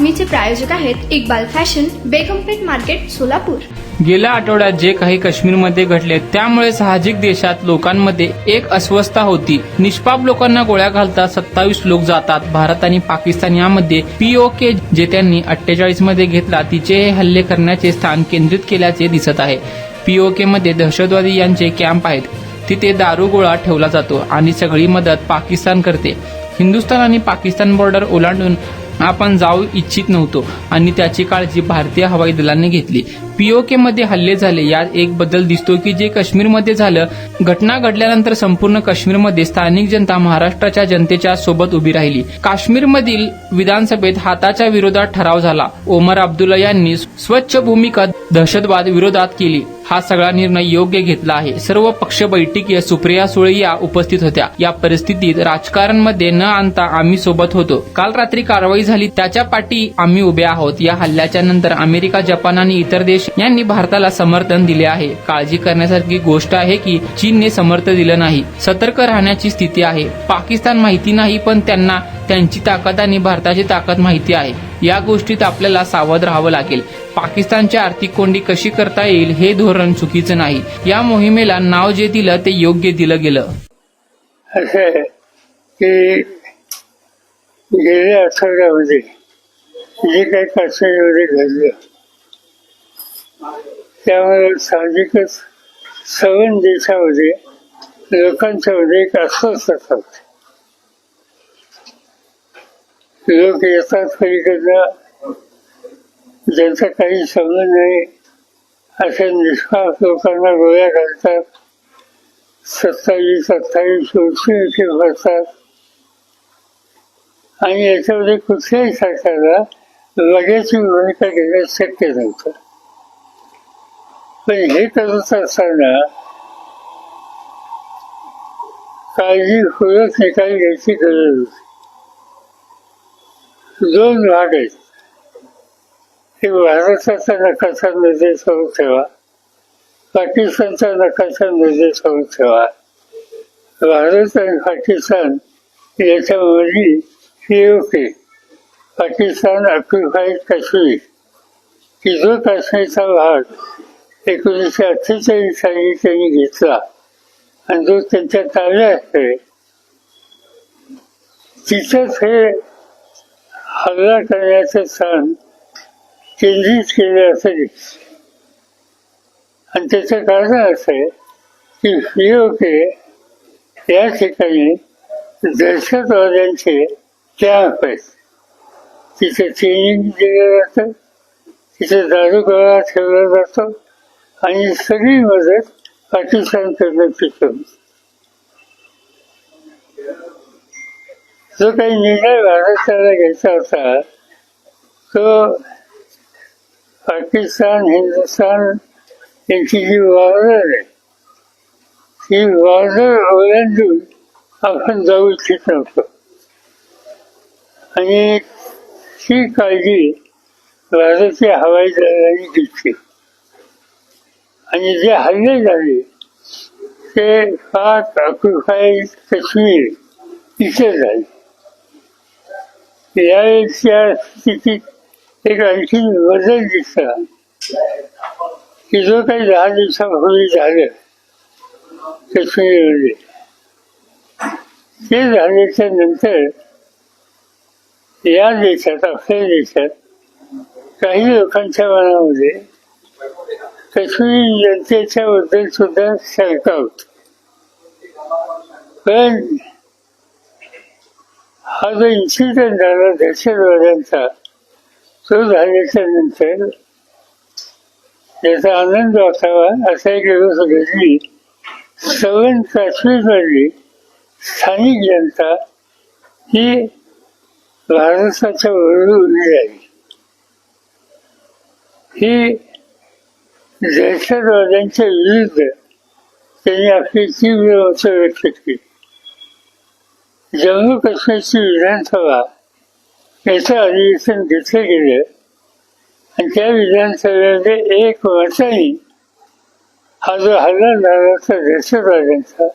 बातमीचे प्रायोजक आहेत Iqbal fashion, बेगमपेठ market, Solapur. गेल्या आठवड्यात जे काही काश्मीरमध्ये घडले त्यामुळे साहजिक देशात लोकांमध्ये एक अस्वस्थता होती. निष्पाप लोकांना गोळ्या घालतात, 27 लोक जातात. भारत आणि पाकिस्तान यामध्ये POK जे त्यांनी 48 मध्ये घेतला तिचे हे हल्ले करण्याचे स्थान केंद्रित केल्याचे दिसत आहे. POK मध्ये दहशतवादी यांचे कॅम्प आहेत. तिथे दारुगोळा ठेवला जातो आणि सगळी मदत पाकिस्तान करते. हिंदुस्थान आणि पाकिस्तान बॉर्डर ओलांडून आपण जाऊ इच्छित नव्हतो आणि त्याची काळजी भारतीय हवाई दलाने घेतली. POK मध्ये हल्ले झाले यात एक बदल दिसतो की जे काश्मीरमध्ये झालं. घटना घडल्यानंतर संपूर्ण काश्मीरमध्ये स्थानिक जनता महाराष्ट्राच्या जनतेच्या सोबत उभी राहिली. काश्मीरमधील विधानसभेत हाताच्या विरोधात ठराव झाला. ओमर अब्दुल्ला यांनी स्वच्छ भूमिका दहशतवाद विरोधात केली. हा सगळा निर्णय योग्य घेतला आहे. सर्व पक्ष बैठकीत सुप्रिया सुळे या उपस्थित होत्या. या परिस्थितीत राजकारणमध्ये न आणता आम्ही सोबत होतो. काल रात्री कारवाई झाली त्याच्या पाठी आम्ही उभे आहोत. या हल्ल्याच्या नंतर अमेरिका, जपान आणि इतर देश यांनी भारताला समर्थन दिले आहे. काळजी करण्यासारखी गोष्ट आहे की चीनने समर्थन दिलं नाही. सतर्क राहण्याची स्थिती आहे. पाकिस्तान माहिती नाही पण त्यांना त्यांची ताकद आणि भारताची ताकद माहिती आहे. या गोष्टीत आपल्याला सावध राहावं लागेल. पाकिस्तानची आर्थिक कोंडी कशी करता येईल हे धोरण चुकीचं नाही. या मोहिमेला नाव जे दिलं ते योग्य दिलं गेलं. असं आहे की गेल्या आठवड्यामध्ये जे काही काश्मीरमध्ये घडलं त्यामुळे साहजिकच सर्व देशामध्ये लोकांच्या मध्ये एक अस्वस्थता होती. लोक येतात पलीकडनं, ज्यांचा काही संबंध नाही अशा निष्पाप लोकांना गोळ्या घालतात, 27-28 वर्षे भरतात आणि याच्यामध्ये कुठल्याही सरकारला लगेच भूमिका घेणं शक्य नव्हतं. पण हे करत असताना काळजीपूर्वक निकाल घ्यायची गरज होती. 2 भाग आहेत. एक भारताचा नकाशा निर्देश करून ठेवा, पाकिस्तानचा नकाशा निर्देश करून ठेवा. भारत आणि पाकिस्तान याच्यामध्ये POK, पाकिस्तान ऑक्युपाईड काश्मीर, की जो काश्मीरचा भाग 1948 साली त्यांनी घेतला आणि जो त्यांच्या ताब्यात आहे, तिथंच हे हल्ला करण्याचं स्थान केंद्रित केले असं दिसतं. आणि त्याचं कारण असं आहे की POK या ठिकाणी दहशतवाद्यांचे कॅम्प आहेत. तिथे ट्रेनिंग दिलं जातं, तिथे दारुगोळा ठेवला जातो आणि सगळी मदत पाकिस्तानकडनं पिकवली. जो काही निर्णय भारताला घ्यायचा होता तो पाकिस्तान, हिंदुस्थान यांची जी बॉर्डर आहे ती बॉर्डर ओलांडून आपण जाऊ इच्छित नव्हतो आणि ही काळजी भारतीय हवाई दलाने घेतली. आणि जे हल्ले झाले ते पाक ऑक्युपाईड काश्मीर इथे झाले. यावेळेच्या स्थितीत एक आणखी बदल दिसला की जो काही 10 दिवसापूर्वी झालं काश्मीरमध्ये, ते झाल्याच्या नंतर या देशात, आपल्या देशात काही लोकांच्या मनामध्ये काश्मीरी जनतेच्या बद्दल सुद्धा शंका होती. पण हा जो इन्सिडेंट झाला दहशतवाद्यांचा, तो झाल्याच्या नंतर याचा आनंद वाटावा असा एक दिवस घडली. सर्व काश्मीरमधली स्थानिक जनता ही भारताच्या बरोबर उभी राहिली. ही दहशतवाद्यांच्या विरुद्ध त्यांनी आपली तीव्र मतं व्यक्त केली. जम्मू काश्मीरची विधानसभा याचं अधिवेशन घेतलं गेलं आणि त्या विधानसभेमध्ये एक मताने हा जो हल्ला झाला होता दहशतवाद्यांचा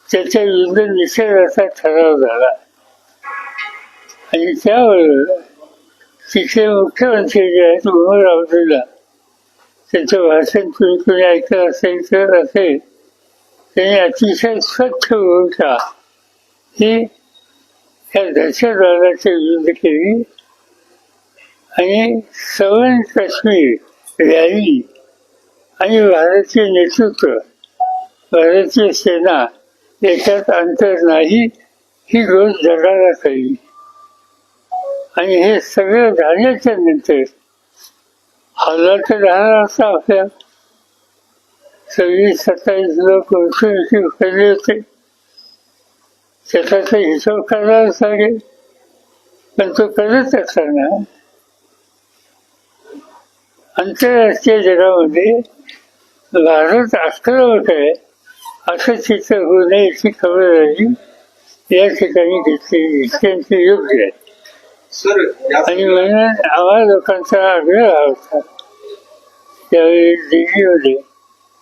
त्याच्या विरुद्ध निषेधाचा ठराव झाला आणि त्याबरोबर तिथे मुख्यमंत्री जे आहेत उमर अब्दुल्ला, त्यांचं भाषण कुणी ऐकलं असेल त्यांनी अतिशय स्वच्छ भूमिका ही या दहशतवादाच्या विरुद्ध केली आणि सवन काश्मीर रॅली आणि भारतीय नेतृत्व, भारतीय सेना याच्यात अंतर नाही ही गोष्ट जगाला कळली. आणि हे सगळं झाल्याच्या नंतर हल्ला तर राहणार असा आपल्या 26-27 लोक पडले होते, त्याचा हिशोब करावा लागेल. पण तो करत असताना आंतरराष्ट्रीय जगामध्ये भारत आक्रमक आहे असं चित्र होऊ नये याची खबरदारी या ठिकाणी घेतली त्यांचे योग्य आहे. आणि म्हणून आम्हा लोकांचा आग्रह होता त्यावेळी दिल्लीमध्ये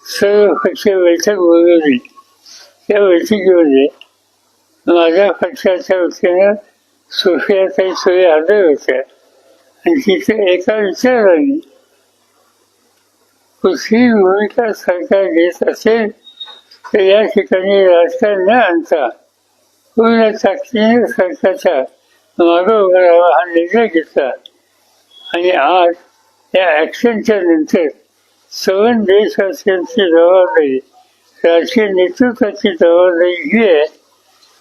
सर्व पक्षीय बैठक बोलवली. त्या बैठकीमध्ये माझ्या पक्षाच्या वतीनं सोफियाताई सोय हजर होत्या आणि तिथे एका विचाराने कुठलीही भूमिका सरकार घेत असेल तर या ठिकाणी राजकारण न आणता पूर्ण ताकदीने सरकारच्या मागं उभं राहावा हा निर्णय घेतला. आणि आज या ॲक्शनच्या नंतर सवन देशवासियांची जबाबदारी, राजकीय नेतृत्वाची जबाबदारी ही आहे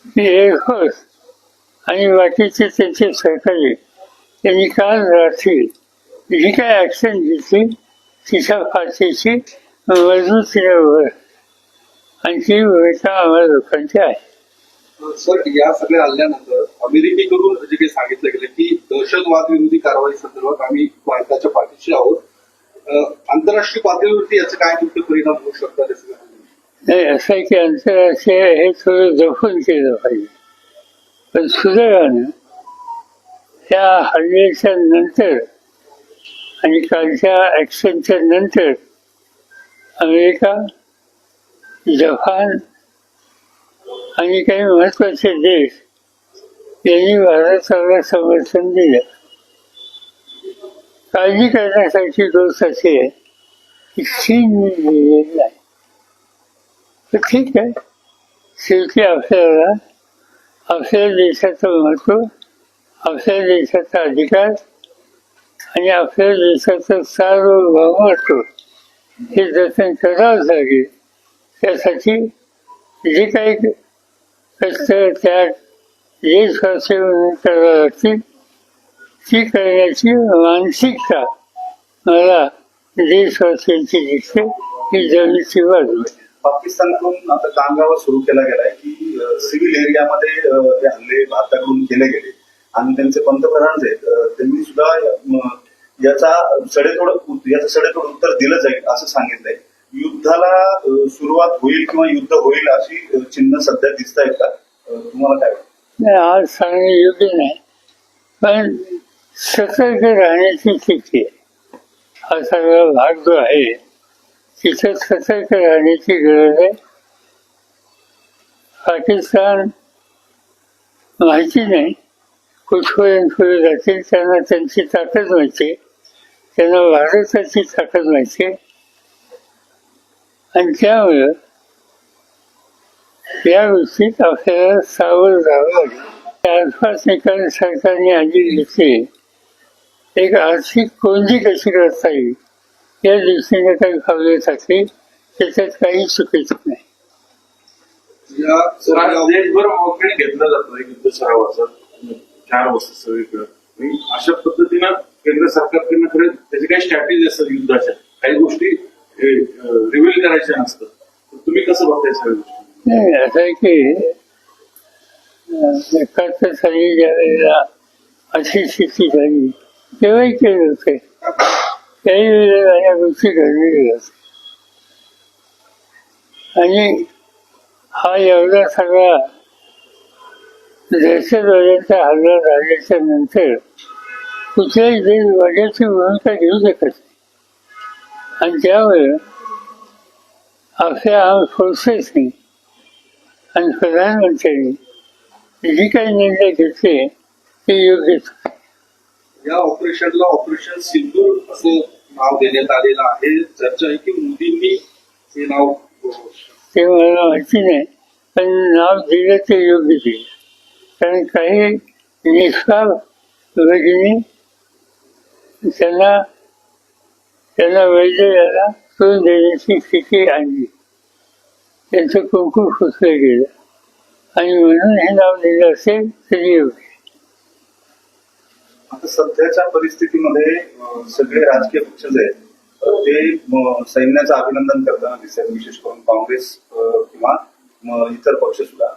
की एअरफोर्स आणि बाकीचे त्यांचे सहकारी यांनी काल रात्री जी काय ॲक्शन घेतली तिच्या पाठीशी मजबूतीने उभं आणि ती भूमिका आम्हाला लोकांची आहे. सर, या सगळ्या हल्ल्यानंतर अमेरिकेकडून जे काही सांगितलं गेलं की दहशतवाद विरोधी कारवाई संदर्भात आम्ही भारताच्या पाठीशी आहोत, आंतरराष्ट्रीय पातळीवरती याचे काय नेमके परिणाम होऊ शकतात? नाही, असं आहे की आंतरराष्ट्रीय हे थोडं जपून केलं पाहिजे. पण सुदैवानं त्या हल्ल्याच्या नंतर आणि कालच्या ॲक्शनच्या नंतर अमेरिका, जपान आणि काही महत्वाचे देश यांनी भारताला समर्थन दिलं. काळजी करण्यासाठी गोष्ट अशी आहे की चीन दिलेली आहे. तर ठीक आहे, शेवटी आपल्याला आपल्या देशाचं महत्त्व, आपल्या देशाचा अधिकार आणि आपल्या देशाचं सार्वभौमत्व हे जतन करावंच लागेल. त्यासाठी जे काही कष्ट त्याग देशवासी म्हणून करावं लागतील ती करण्याची मानसिकता मला देशवासियांची दिसते. ही जमीची बाजू आहे. पाकिस्तानकडून आता कांगावा सुरू केला गेलाय की सिव्हिल एरियामध्ये हे हल्ले भारताकडून केले गेले आणि त्यांचे पंतप्रधान जे आहेत त्यांनी सुद्धा याचं सडेतोड उत्तर दिलं जाईल असं सांगितलंय. युद्धाला सुरुवात होईल किंवा युद्ध होईल अशी चिन्ह सध्या दिसत आहेत का? तुम्हाला काय वाटतं? नाही, आज सांगणे योग्य नाही, पण सतर्क राहण्याची स्थिती आहे. हा सगळा भाग जो आहे तिथं सतर्क राहण्याची गरज आहे. पाकिस्तान माहिती नाही कुठपर्यंत पुढे जातील. त्यांना त्यांची ताकद माहिती, त्यांना भारताची ताकद माहिती आहे आणि त्यामुळं या गोष्टीत आपल्याला सावध राहावं लागेल. आसपास एका सरकारने आधी घेतली एक आर्थिक कोंडी कशी करता येईल या दृष्टीने काही पावले टाकली, त्याच्यात काही चुकीचं नाही. देशभर मोठ्याने घेतलं जातं युद्ध सरावाचं 4 वर्ष सगळीकडे. अशा पद्धतीनं केंद्र सरकारकडनं खरं त्याची काही स्ट्रॅटेजी असतात युद्धाच्या, काही गोष्टी रिव्हील करायच्या नसतात. तुम्ही कसं बघताय सगळ्या गोष्टी? नाही, असं आहे की 71 साली ज्या वेळेला अशी स्थिती झाली तेव्हाही केले होते. त्याही वेळेला या गोष्टी घडलेल्या होत्या आणि हा एवढा सगळा दहशतवाद्यांचा हल्ला झाल्याच्या नंतर कुठल्याही देश वाड्याची भूमिका घेऊ शकत नाही. आणि त्यामुळे आपल्या आर्म फोर्सेसनी आणि प्रधानमंत्र्यांनी जे काही निर्णय घेतले ते योग्यच. या ऑपरेशनला ऑपरेशन सिंदूर असं नाव देण्यात आलेलं आहे. चर्चा आहे की मोदींनी हे नाव ते मला माहिती नाही, पण नाव दिलं ते योग्य दिलं. कारण काही निष्पाप भगिनी त्यांना वैद्यला सोडून देण्याची स्थिती आणली. त्यांचं कुंकू फुसलं गेलं आणि म्हणून हे नाव दिलं असेल तरी योग्य. आता सध्याच्या परिस्थितीमध्ये सगळे राजकीय पक्ष जे आहेत ते सैन्याचं अभिनंदन करताना दिसतात, विशेष करून काँग्रेस किंवा इतर पक्ष सुद्धा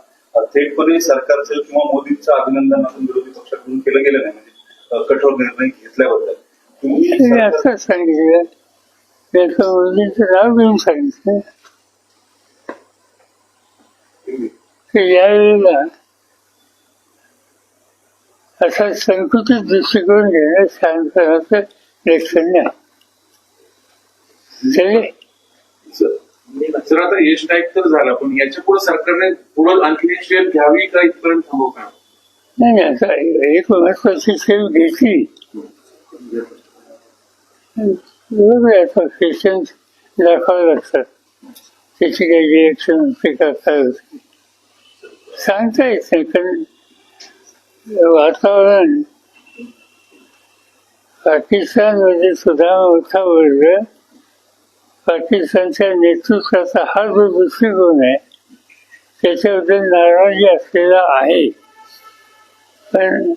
थेटपणे सरकारचं किंवा मोदींचं अभिनंदन आपण विरोधी पक्षाकडून केलं गेलं नाही, म्हणजे कठोर निर्णय घेतल्याबद्दल. मी असंच सांगितलं, त्याचं मोदींचं नाव घेऊन सांगितलं की यावेळेला असा संकुचित दृष्टिकोन घेणं शांतपणाचं लक्षण नाही. सर आता एअर स्ट्राईक तर झाला, पण याच्या पुढे सरकारने पुढे आणखी एक स्टेप घ्यावी का इथपर्यंत थांबव का? नाही, आता एक महत्वाची सेव घेतली. बरोबर, पेशन्स दाखवावं लागतात, त्याची काही रिएक्शन काय होती सांगता येत नाही. कारण वातावरण पाकिस्तानमध्ये सुद्धा मोठा वर्ग पाकिस्तानच्या नेतृत्वाचा हा जो दृष्टिकोन आहे त्याच्याबद्दल नाराजी असलेला आहे. पण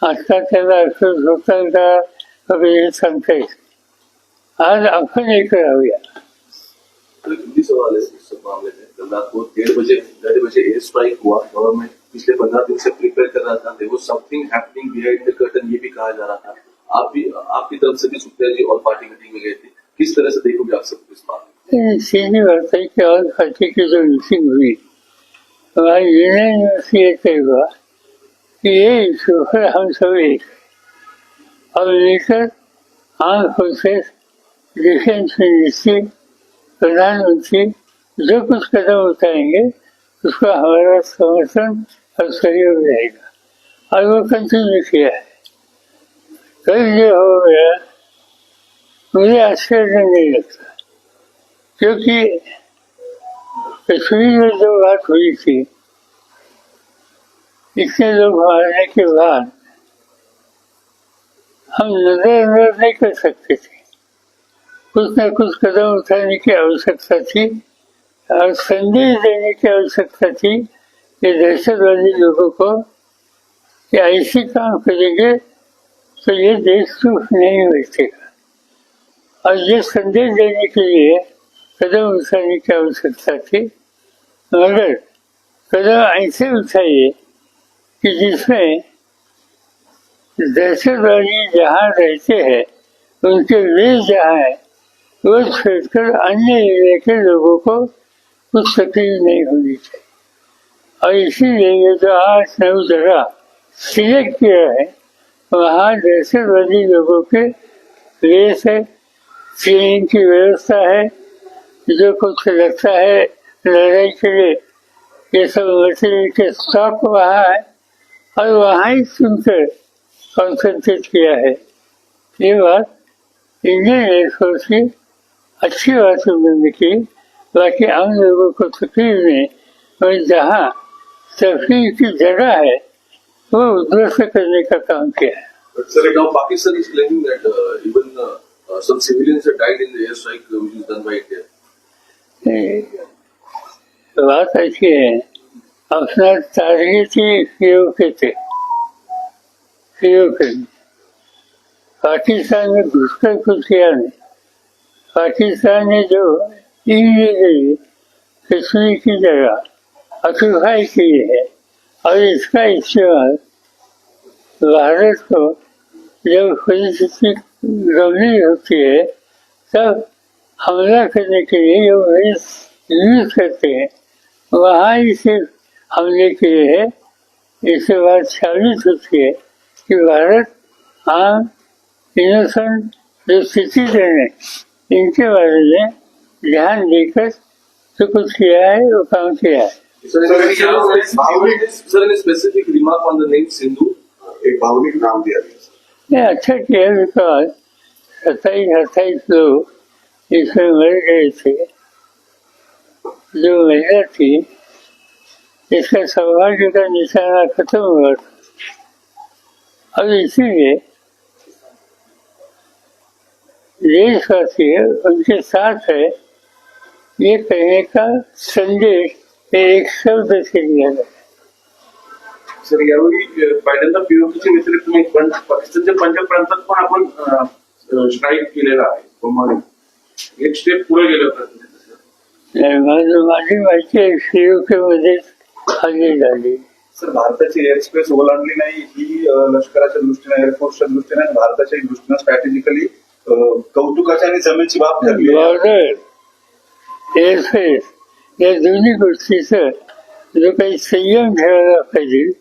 आता त्याला असं होतं का हे सांगता येत. आज आपण एक राहूया. हिंदी सवाल है इस मामले में। कल रात को 1:30 बजे एयर स्ट्राइक हुआ। गवर्नमेंट पिछले 15 दिन से प्रिपेयर कर रहा था। देयर वाज something happening behind the curtain, ये भी कहा जा रहा था। आपकी तरफ से भी सुप्रिया जी और पार्टी मीटिंग में गए थे, किस तरह से देखोगे आप सब इस बात में? सीधी बात है कि और पार्टी की जो मीटिंग हुई हमारी यूनियन ये तय हुआ कि ये इशू पर हम सब एक और लेकर आर्म फोर्सेस, डिफेंस मिनिस्ट्री, प्रधानमंत्री जो कुछ कदम उठाएंगे उसको हमारा समर्थन और सहयोग रहेगा और वो कंटिन्यू किया है। कल जो हो गया मुझे आश्चर्य नहीं लगता, क्योंकि कश्मीर में जो बात हुई थी इतने लोग मारने के बाद हम नजरअंदाज नहीं कर सकते थे। कुछ न कुछ कदम उठाने की आवश्यकता थी और संदेश देने की आवश्यकता थी कि दहशतवादी लोगों को कि ऐसे काम करेंगे तो ये देश सुख नहीं बैठेगा, और ये संदेश देने के लिए कदम उठाने की आवश्यकता थी। मगर कदम ऐसे उठाइए कि जिसमें दहशतवादी जहाँ रहते हैं उनके बेस जहाँ है वो छोड़कर अन्य एरिया के लोगों को कुछ तकलीफ नहीं होनी चाहिए। और इसीलिए ये जो 8-9 जगह सिलेक्ट किया है वहाँ दहशतवादी लोगों के बेस है, ट्रेनिंग की व्यवस्था है, जो कुछ लगता है लड़ाई के लिए ये सब मटेरियल के स्टॉक वहाँ है और वहाँ ही सुनकर कॉन्सेंट्रेट किया है। ये बात इंडियन एयरफोर्स की अच्छी बात उन्होंने की, बाकी आम लोगों को तकलीफ नहीं, और जहाँ तफरीह की जगह है वो उध्वस्त करने का काम किया है। But sir, now Pakistan is claiming that even some civilians have died in the airstrike which is done by India. बात ऐसी है, अपना टारगेट ही पीओके थे, पीओके पाकिस्तान में घुसकर कुछ किया नहीं। पाकिस्तान ने जो इलीगली कश्मीर की जगह ऑक्यूपाई की है और इसका इस्तेमाल भारत को जब परिस्थिति गंभीर होती है तब हमला करने के लिए जो यूज करते हैं वहाँ ही सिर्फ हमले किए हैं। इसके बाद साबित होती है कि भारत आम इनोसेंट जो सिटीजन है इनके बारे में ध्यान देकर जो कुछ किया है वो काम किया है। Sir, any specific remark on the name Sindhu? एक भावनिक नाम दिया गया। ये अच्छा किया विकास 27-28 लोग इसमें मर गए थे। जो महिला थी इसका सौभाग्य का निशाना खत्म हुआ था। अब इसीलिए देशवासी उनके साथ है ये कहने का संदेश एक शब्द से दिया गया। सर यावेळी पहिल्यांदा पीओकेच्या व्यतिरिक्त तुम्ही पाकिस्तानच्या पंजाब प्रांतात पण आपण स्ट्राईक केलेला आहे प्रमाणे एक स्टेप पुढे गेलं होतं। माझी माहिती पीओके मध्ये हल्ली झाली। सर भारताची एअर स्पेस ओलांडली नाही ही लष्कराच्या दृष्टीने एअरफोर्सच्या दृष्टीने आणि भारताच्या दृष्टीने स्ट्रॅटेजिकली कौतुकाची आणि जमेची बाब ठरली। बॉर्डर एअरफेस या दोन्ही गोष्टीचा जो काही संयम ठेवायला पाहिजे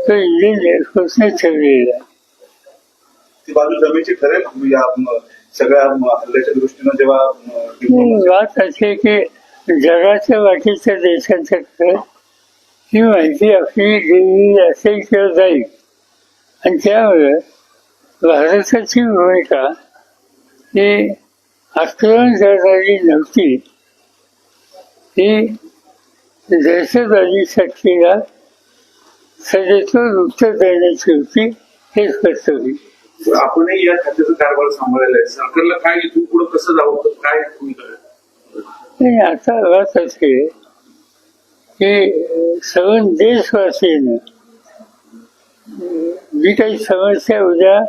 तो इंडियन एअरफोर्सने ठेवलेला आहे। ती बाजू जमेची ठरेल या सगळ्या हल्ल्याच्या दृष्टीनं जेव्हा बात अशी आहे की जगाच्या बाकीच्या देशांच्याकडे ही माहिती आपली दिलेली असेल किंवा जाईल आणि त्यामुळे भारताची भूमिका ही आक्रमण करणारी नव्हती, ही दहशतवादी शक्तीला सदैव उत्तर देण्याची होती हे स्पष्ट होईल। आपणही या खात्याचा कारभार सांभाळलेला आहे, सरकारला काय इथून पुढे कसं जावं काय नाही आता बात अशी आहे की सर्व देशवासीयांना जी काही समस्या उद्या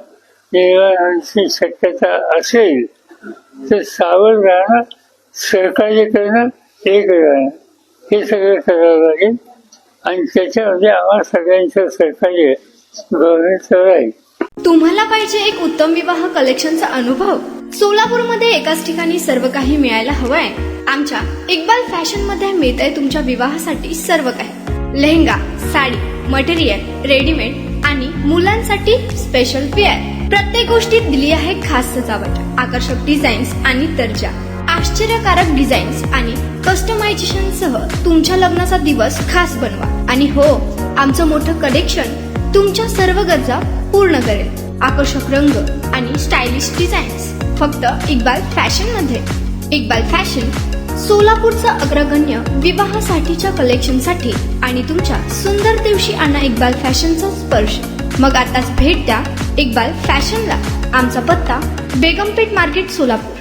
निर्माण होण्याची शक्यता असेल तर सावध राहणं, सहकार्य करणं, एक राहणं हे सगळं करावं लागेल आणि त्याच्यामध्ये आम्हा सगळ्यांचं सहकार्य गव्हर्नमेंटचं राहील। तुम्हाला पाहिजे एक उत्तम विवाह कलेक्शनचा अनुभव? सोलापूरमध्ये एकाच ठिकाणी सर्व काही मिळायला हवंय? आमच्या इक्बाल फॅशन मध्ये मिळतंय तुमच्या विवाहासाठी सर्व काही। लेहंगा, साडी, मटेरियल, रेडीमेड आणि मुलांसाठी स्पेशल वेअर प्रत्येक गोष्टीत दिली आहे खास सजावट, आकर्षक डिझाईन्स आणि दर्जा, आश्चर्यकारक डिझाईन्स आणि कस्टमायझेशन सह तुमच्या लग्नाचा दिवस खास बनवा। आणि हो, आमचं मोठं कलेक्शन तुमच्या सर्व गरजा पूर्ण करेल। आकर्षक रंग आणि स्टायलिश डिझाईन्स फक्त इक्बाल फॅशन मध्ये। इक्बाल फॅशन सोलापूरचं अग्रगण्य विवाहासाठीच्या कलेक्शनसाठी आणि तुमच्या सुंदर दिवशी आणा इक्बाल फॅशनचा स्पर्श। मग आताच भेट द्या इक्बाल फॅशनला। आमचा पत्ता बेगमपेठ मार्केट सोलापूर।